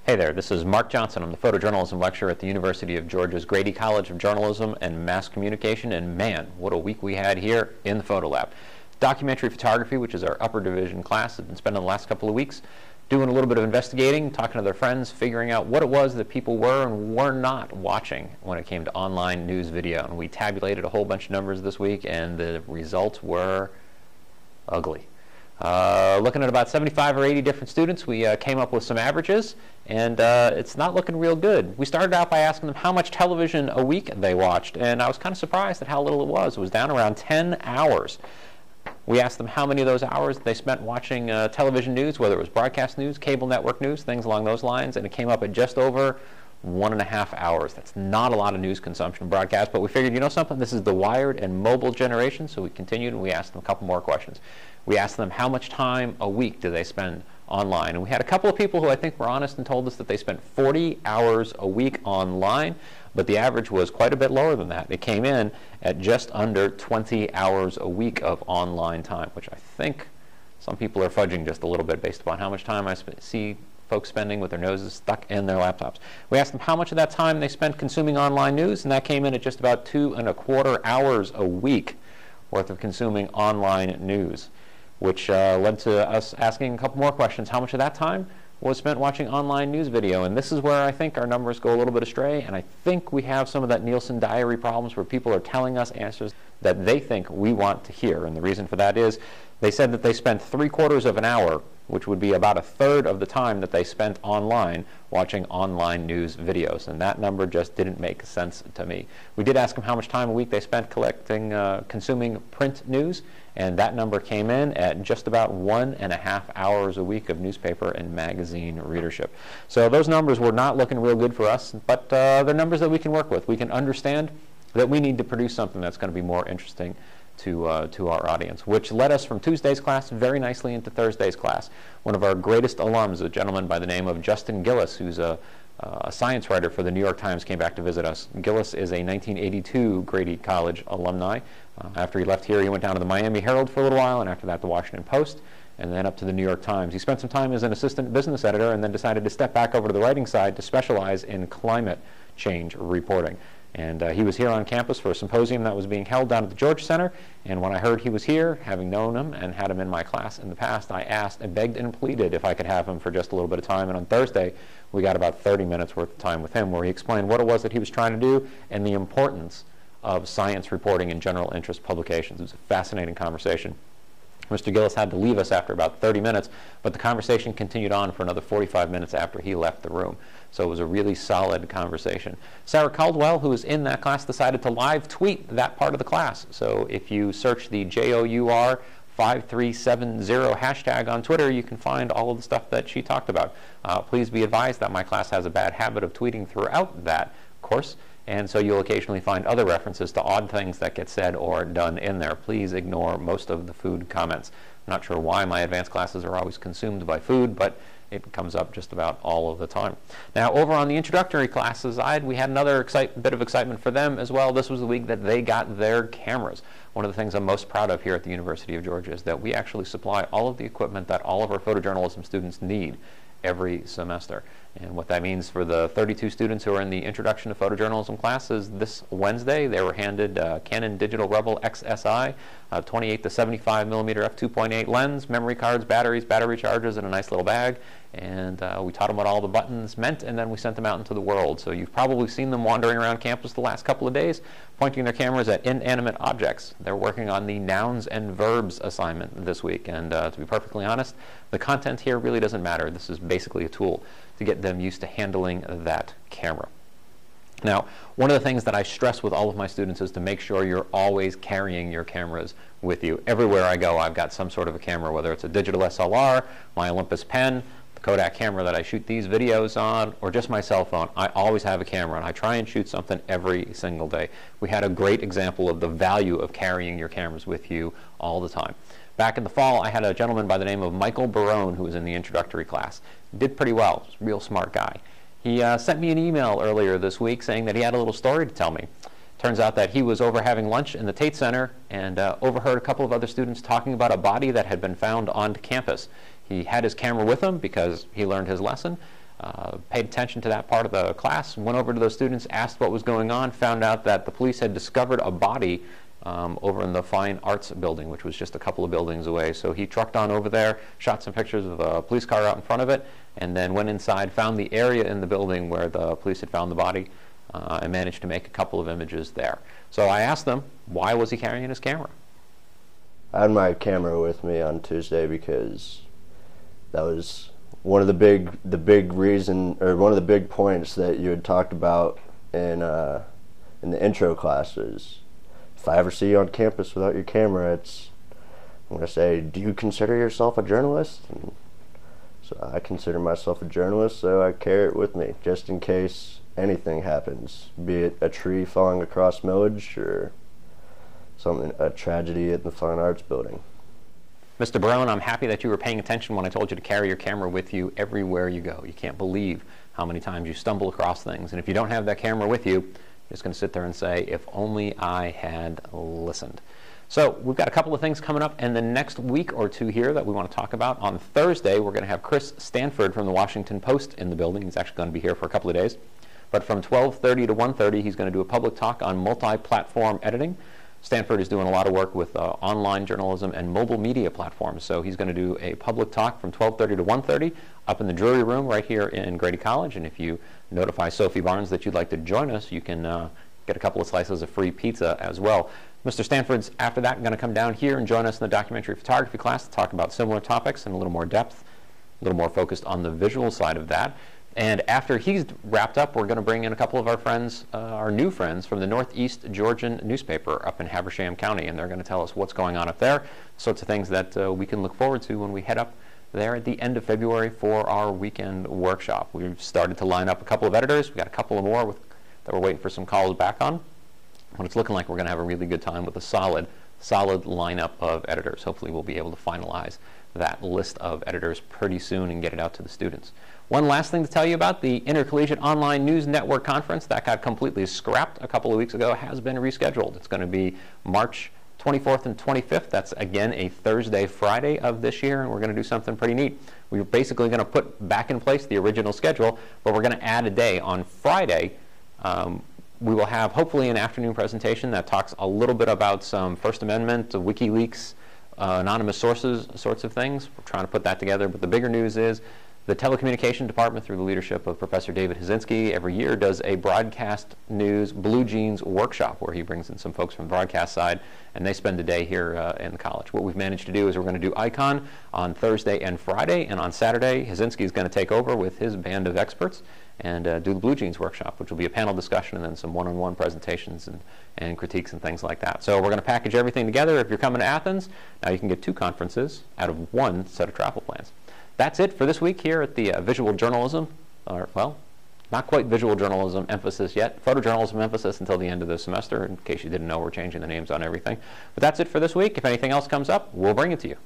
Hey there, this is Mark Johnson. I'm the photojournalism lecturer at the University of Georgia's Grady College of Journalism and Mass Communication, and man, what a week we had here in the photo lab. Documentary photography, which is our upper division class, has been spending the last couple of weeks doing a little bit of investigating, talking to their friends, figuring out what it was that people were and were not watching when it came to online news video. And we tabulated a whole bunch of numbers this week, and the results were ugly. Looking at about 75 or 80 different students, we came up with some averages, and it's not looking real good. We started out by asking them how much television a week they watched, and I was kind of surprised at how little it was. It was down around 10 hours. We asked them how many of those hours they spent watching television news, whether it was broadcast news, cable network news, things along those lines, and it came up at just over 1.5 hours. That's not a lot of news consumption broadcast, but we figured, you know something, this is the wired and mobile generation, so we continued and we asked them a couple more questions. We asked them how much time a week do they spend online, and we had a couple of people who I think were honest and told us that they spent 40 hours a week online, but the average was quite a bit lower than that. It came in at just under 20 hours a week of online time, which I think some people are fudging just a little bit based upon how much time I see folks spending with their noses stuck in their laptops. We asked them how much of that time they spent consuming online news, and that came in at just about 2.25 hours a week worth of consuming online news, which led to us asking a couple more questions. How much of that time was spent watching online news video? And this is where I think our numbers go a little bit astray, and I think we have some of that Nielsen diary problems where people are telling us answers that they think we want to hear. And the reason for that is they said that they spent 3/4 of an hour, which would be about 1/3 of the time that they spent online watching online news videos, and that number just didn't make sense to me. We did ask them how much time a week they spent consuming print news, and that number came in at just about 1.5 hours a week of newspaper and magazine readership. So those numbers were not looking real good for us, but they're numbers that we can work with. We can understand that we need to produce something that's going to be more interesting to our audience, which led us from Tuesday's class very nicely into Thursday's class. One of our greatest alums, a gentleman by the name of Justin Gillis, who's a science writer for the New York Times, came back to visit us. Gillis is a 1982 Grady College alumni. After he left here, he went down to the Miami Herald for a little while, and after that the Washington Post, and then up to the New York Times. He spent some time as an assistant business editor and then decided to step back over to the writing side to specialize in climate change reporting. And he was here on campus for a symposium that was being held down at the George Center, and when I heard he was here, having known him and had him in my class in the past, I asked and begged and pleaded if I could have him for just a little bit of time. And on Thursday, we got about 30 minutes worth of time with him where he explained what it was that he was trying to do and the importance of science reporting in general interest publications. It was a fascinating conversation. Mr. Gillis had to leave us after about 30 minutes, but the conversation continued on for another 45 minutes after he left the room. So it was a really solid conversation. Sarah Caldwell, who was in that class, decided to live tweet that part of the class. So if you search the JOUR5370 hashtag on Twitter, you can find all of the stuff that she talked about. Please be advised that my class has a bad habit of tweeting throughout that course, and so you'll occasionally find other references to odd things that get said or done in there. Please ignore most of the food comments. I'm not sure why my advanced classes are always consumed by food, but it comes up just about all of the time. Now, over on the introductory classes side, we had another bit of excitement for them as well. This was the week that they got their cameras. One of the things I'm most proud of here at the University of Georgia is that we actually supply all of the equipment that all of our photojournalism students need every semester. And what that means for the 32 students who are in the Introduction to Photojournalism classes this Wednesday, they were handed Canon Digital Rebel XSI, 28 to 75 millimeter f2.8 lens, memory cards, batteries, battery chargers in a nice little bag, and we taught them what all the buttons meant, and then we sent them out into the world. So you've probably seen them wandering around campus the last couple of days, pointing their cameras at inanimate objects. They're working on the nouns and verbs assignment this week, and to be perfectly honest, the content here really doesn't matter. This is basically a tool to get them used to handling that camera. Now, one of the things that I stress with all of my students is to make sure you're always carrying your cameras with you. Everywhere I go, I've got some sort of a camera, whether it's a digital SLR, my Olympus pen, the Kodak camera that I shoot these videos on, or just my cell phone. I always have a camera, and I try and shoot something every single day. We had a great example of the value of carrying your cameras with you all the time. Back in the fall, I had a gentleman by the name of Michael Barrone who was in the introductory class. Did pretty well. He was a real smart guy. He sent me an email earlier this week saying that he had a little story to tell me. Turns out that he was over having lunch in the Tate Center and overheard a couple of other students talking about a body that had been found on campus. He had his camera with him because he learned his lesson. paid attention to that part of the class, went over to those students, asked what was going on, found out that the police had discovered a body over in the Fine Arts building, which was just a couple of buildings away. So he trucked on over there, shot some pictures of a police car out in front of it, and then went inside, found the area in the building where the police had found the body, and managed to make a couple of images there. So I asked them, why was he carrying his camera? I had my camera with me on Tuesday because that was one of the big reason, or one of the big points that you had talked about in the intro classes. If I ever see you on campus without your camera, I'm going to say, do you consider yourself a journalist? And so I consider myself a journalist, so I carry it with me, just in case anything happens, be it a tree falling across Millage or something, a tragedy in the Fine Arts building. Mr. Barrone, I'm happy that you were paying attention when I told you to carry your camera with you everywhere you go. You can't believe how many times you stumble across things, and if you don't have that camera with you, just going to sit there and say, if only I had listened. So we've got a couple of things coming up in the next week or two here that we want to talk about. On Thursday, we're going to have Chris Stanford from the Washington Post in the building. He's actually going to be here for a couple of days. But from 12:30 to 1:30, he's going to do a public talk on multi-platform editing. Stanford is doing a lot of work with online journalism and mobile media platforms. So he's going to do a public talk from 12:30 to 1:30 up in the Drury Room right here in Grady College. And if you notify Sophie Barnes that you'd like to join us, you can get a couple of slices of free pizza as well. Mr. Stanford's, after that, going to come down here and join us in the documentary photography class to talk about similar topics in a little more depth, a little more focused on the visual side of that. And after he's wrapped up, we're going to bring in a couple of our friends, our new friends from the Northeast Georgian newspaper up in Habersham County, and they're going to tell us what's going on up there, sorts of things that we can look forward to when we head up there at the end of February for our weekend workshop. We've started to line up a couple of editors. We've got a couple of more that we're waiting for some calls back on. But it's looking like we're going to have a really good time with a solid lineup of editors. Hopefully we'll be able to finalize that list of editors pretty soon and get it out to the students. One last thing to tell you about, the Intercollegiate Online News Network Conference that got completely scrapped a couple of weeks ago has been rescheduled. It's going to be March 24th and 25th. That's, again, a Thursday, Friday of this year, and we're going to do something pretty neat. We're basically going to put back in place the original schedule, but we're going to add a day. On Friday, we will have hopefully an afternoon presentation that talks a little bit about some First Amendment, WikiLeaks, anonymous sources, sorts of things. We're trying to put that together, but the bigger news is the telecommunication department, through the leadership of Professor David Hazinski, every year does a broadcast news Blue Jeans workshop where he brings in some folks from the broadcast side, and they spend a day here in the college. What we've managed to do is we're going to do Icon on Thursday and Friday, and on Saturday, Hazinski is going to take over with his band of experts and do the Blue Jeans workshop, which will be a panel discussion and then some one-on-one presentations and critiques and things like that. So we're going to package everything together. If you're coming to Athens, now you can get 2 conferences out of 1 set of travel plans. That's it for this week here at the visual journalism, or, well, not quite visual journalism emphasis yet, photojournalism emphasis until the end of the semester. In case you didn't know, we're changing the names on everything. But that's it for this week. If anything else comes up, we'll bring it to you.